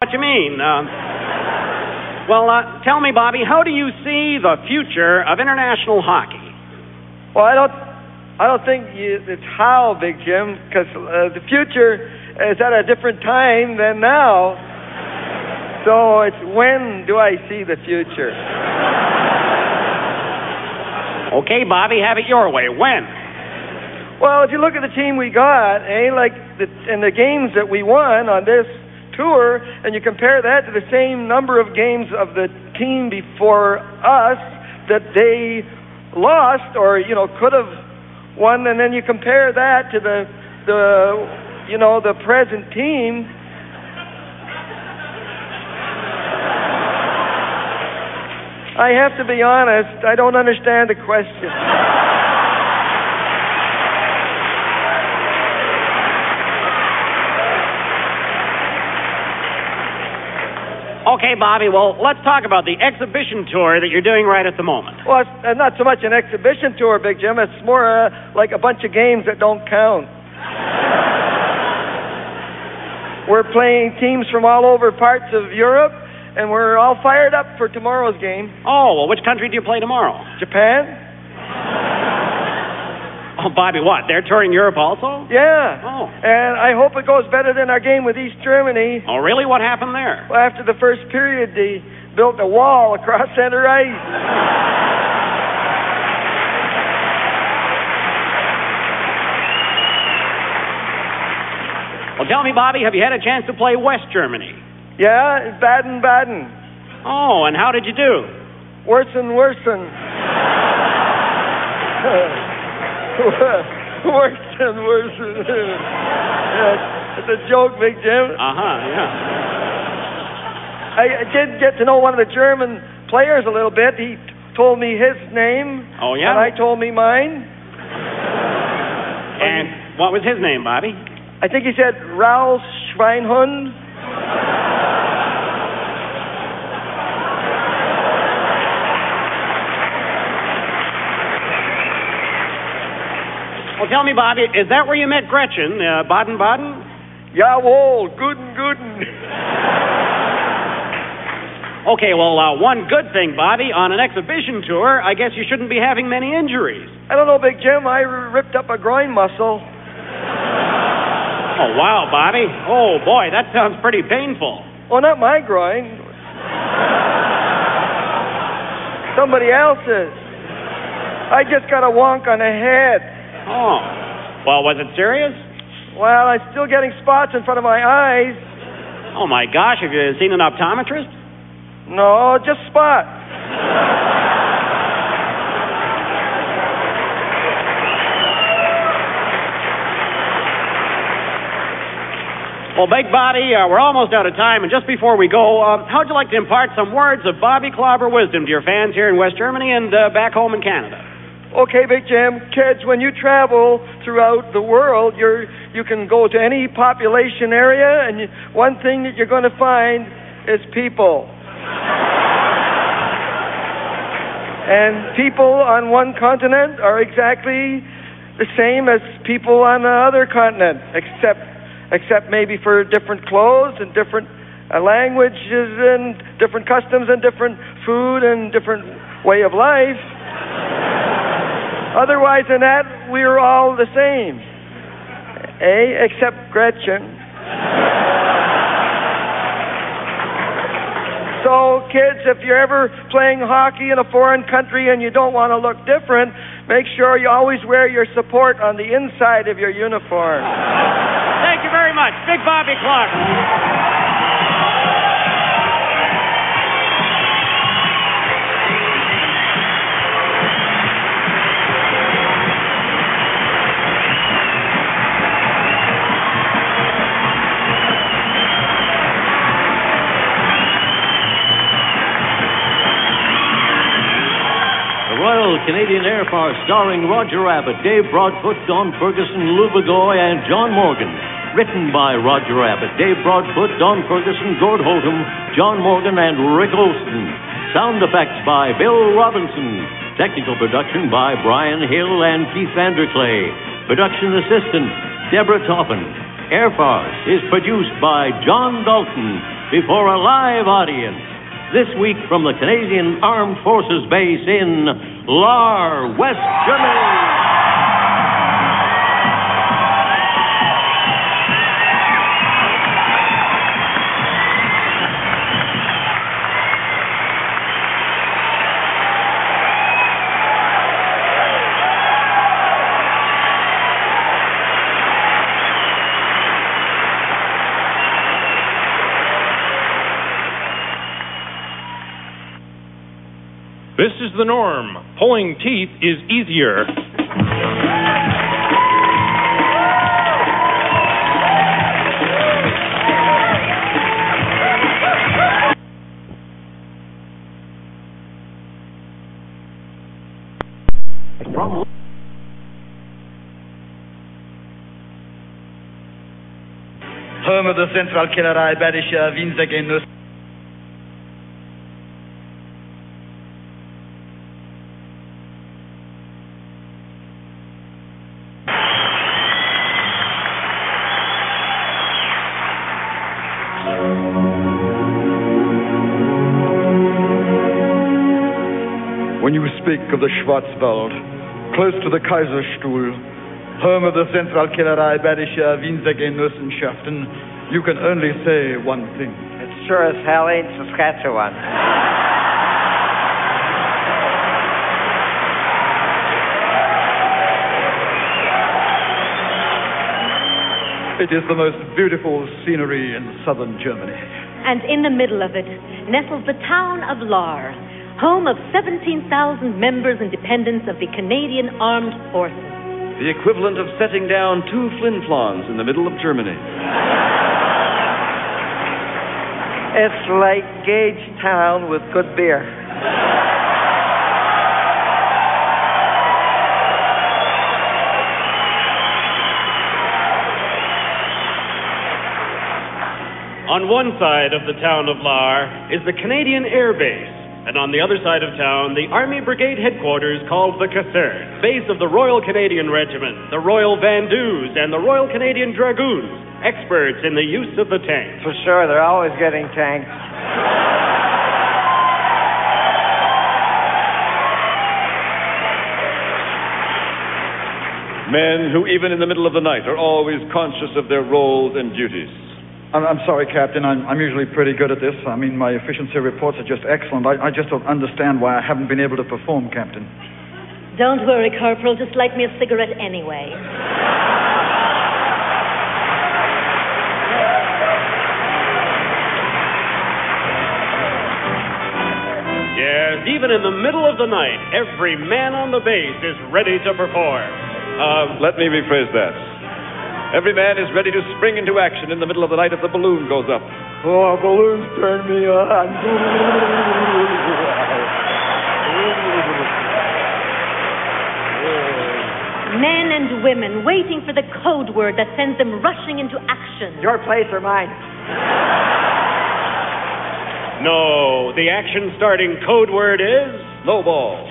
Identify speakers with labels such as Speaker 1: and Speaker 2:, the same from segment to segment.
Speaker 1: What you mean? Tell me, Bobby, how do you see the future of international hockey?
Speaker 2: Well, I don't think it's how, Big Jim, because the future is at a different time than now. So it's when do I see the future?
Speaker 1: Okay, Bobby, have it your way. When?
Speaker 2: Well, if you look at the team we got, and the games that we won on this tour, and you compare that to the same number of games of the team before us that they lost or could have won, and then you compare that to the present team. I have to be honest, I don't understand the question.
Speaker 1: Okay, Bobby, well, let's talk about the exhibition tour that you're doing right at the moment.
Speaker 2: Well, it's not so much an exhibition tour, Big Jim. It's more like a bunch of games that don't count. We're playing teams from all over parts of Europe, and we're all fired up for tomorrow's game.
Speaker 1: Oh, well, which country do you play tomorrow?
Speaker 2: Japan.
Speaker 1: Oh, Bobby, what? They're touring Europe also?
Speaker 2: Yeah.
Speaker 1: Oh.
Speaker 2: And I hope it goes better than our game with East Germany.
Speaker 1: Oh, really? What happened there?
Speaker 2: Well, after the first period, they built a wall across center ice.
Speaker 1: Well, tell me, Bobby, have you had a chance to play West Germany?
Speaker 2: Yeah, Baden-Baden.
Speaker 1: Oh, and how did you do?
Speaker 2: Worse and worse and... worse and worse. It's a joke, Big Jim.
Speaker 1: Yeah.
Speaker 2: I did get to know one of the German players a little bit. He told me his name.
Speaker 1: Oh, yeah?
Speaker 2: And I told me mine.
Speaker 1: And what was his name, Bobby?
Speaker 2: I think he said Raus Schweinhund.
Speaker 1: Well, tell me, Bobby, is that where you met Gretchen, Baden-Baden?
Speaker 2: Jawohl, guten.
Speaker 1: Okay, well, one good thing, Bobby, on an exhibition tour, I guess you shouldn't be having many injuries.
Speaker 2: I don't know, Big Jim. I ripped up a groin muscle.
Speaker 1: Oh, wow, Bobby. Oh, boy, that sounds pretty painful.
Speaker 2: Well, not my groin. Somebody else's. I just got a wonk on the head.
Speaker 1: Oh. Well, was it serious?
Speaker 2: Well, I'm still getting spots in front of my eyes.
Speaker 1: Oh, my gosh. Have you seen an optometrist?
Speaker 2: No, just spots.
Speaker 1: Well, Big Bobby, we're almost out of time, and just before we go, how'd you like to impart some words of Bobby Clobber wisdom to your fans here in West Germany and back home in Canada?
Speaker 2: Okay, Big Jim. Kids, when you travel throughout the world, you can go to any population area, and one thing that you're going to find is people. And people on one continent are exactly the same as people on the other continent, except maybe for different clothes and different languages and different customs and different food and different way of life. Otherwise than that, we're all the same. Except Gretchen. So, kids, if you're ever playing hockey in a foreign country and you don't want to look different, make sure you always wear your support on the inside of your uniform.
Speaker 1: Thank you very much. Big Bobby Clark.
Speaker 3: Royal Canadian Air Farce, starring Roger Rabbit, Dave Broadfoot, Don Ferguson, Lou Begoy, and John Morgan. Written by Roger Rabbit, Dave Broadfoot, Don Ferguson, Gord Holtham, John Morgan, and Rick Olson. Sound effects by Bill Robinson. Technical production by Brian Hill and Keith Vanderclay. Production assistant, Deborah Toppin. Air Farce is produced by John Dalton before a live audience. This week from the Canadian Armed Forces Base in Lahr, West Germany.
Speaker 4: This is the norm. Pulling teeth is easier.
Speaker 5: Home of the Zentralkellerei Badischer Winzergenuss.
Speaker 6: When you speak of the Schwarzwald, close to the Kaiserstuhl, home of the Zentralkellerei Badischer Winzergenossenschaften, you can only say one thing.
Speaker 7: It sure as hell ain't Saskatchewan.
Speaker 6: It is the most beautiful scenery in southern Germany.
Speaker 8: And in the middle of it nestles the town of Lahr, home of 17,000 members and dependents of the Canadian Armed Forces.
Speaker 9: The equivalent of setting down 2 flin-flons in the middle of Germany.
Speaker 7: It's like Gage Town with good beer.
Speaker 1: On one side of the town of Lahr is the Canadian Air Base, and on the other side of town, the Army Brigade headquarters called the Caserne, base of the Royal Canadian Regiment, the Royal Vandoos, and the Royal Canadian Dragoons, experts in the use of the tank.
Speaker 7: For sure, they're always getting tanked.
Speaker 9: Men who, even in the middle of the night, are always conscious of their roles and duties.
Speaker 6: I'm sorry, Captain. I'm usually pretty good at this. I mean, my efficiency reports are just excellent. I just don't understand why I haven't been able to perform, Captain.
Speaker 8: Don't worry, Corporal. Just light me a cigarette anyway.
Speaker 1: Yes, even in the middle of the night, every man on the base is ready to perform.
Speaker 9: Let me rephrase that. Every man is ready to spring into action in the middle of the night if the balloon goes up.
Speaker 2: Oh, balloons turn me on.
Speaker 8: Men and women waiting for the code word that sends them rushing into action.
Speaker 7: Your place or mine?
Speaker 1: No, the action starting code word is
Speaker 9: Snowball.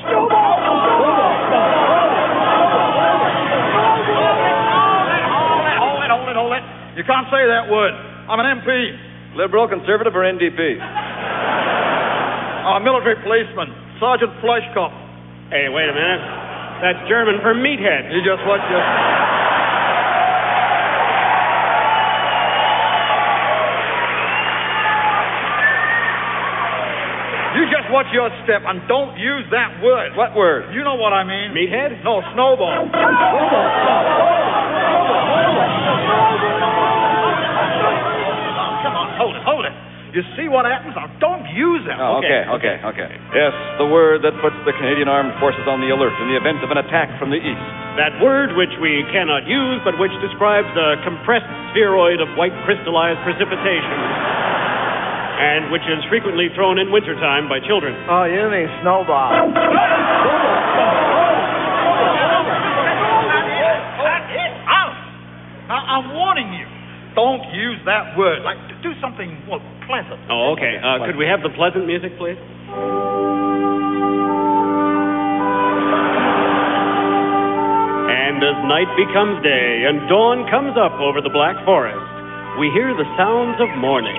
Speaker 5: Hold it. You can't say that word. I'm an MP.
Speaker 9: Liberal, Conservative, or NDP?
Speaker 5: I'm a military policeman. Sergeant Fleischkopf.
Speaker 1: Hey, wait a minute. That's German for meathead.
Speaker 5: You just watch your... You just watch your step and don't use that word.
Speaker 9: What word?
Speaker 5: You know what I mean.
Speaker 1: Meathead?
Speaker 5: No, snowball. Come on, hold it. You see what happens? Now, don't use it.
Speaker 9: Oh, okay. Yes, the word that puts the Canadian Armed Forces on the alert in the event of an attack from the east.
Speaker 1: That word which we cannot use, but which describes a compressed spheroid of white crystallized precipitation, and which is frequently thrown in wintertime by children.
Speaker 7: Oh, you mean snowball.
Speaker 5: I'm warning you. Don't use that word. Like, do something, well, pleasant.
Speaker 1: Oh, okay. Could we have the pleasant music, please? And as night becomes day and dawn comes up over the Black Forest, we hear the sounds of morning.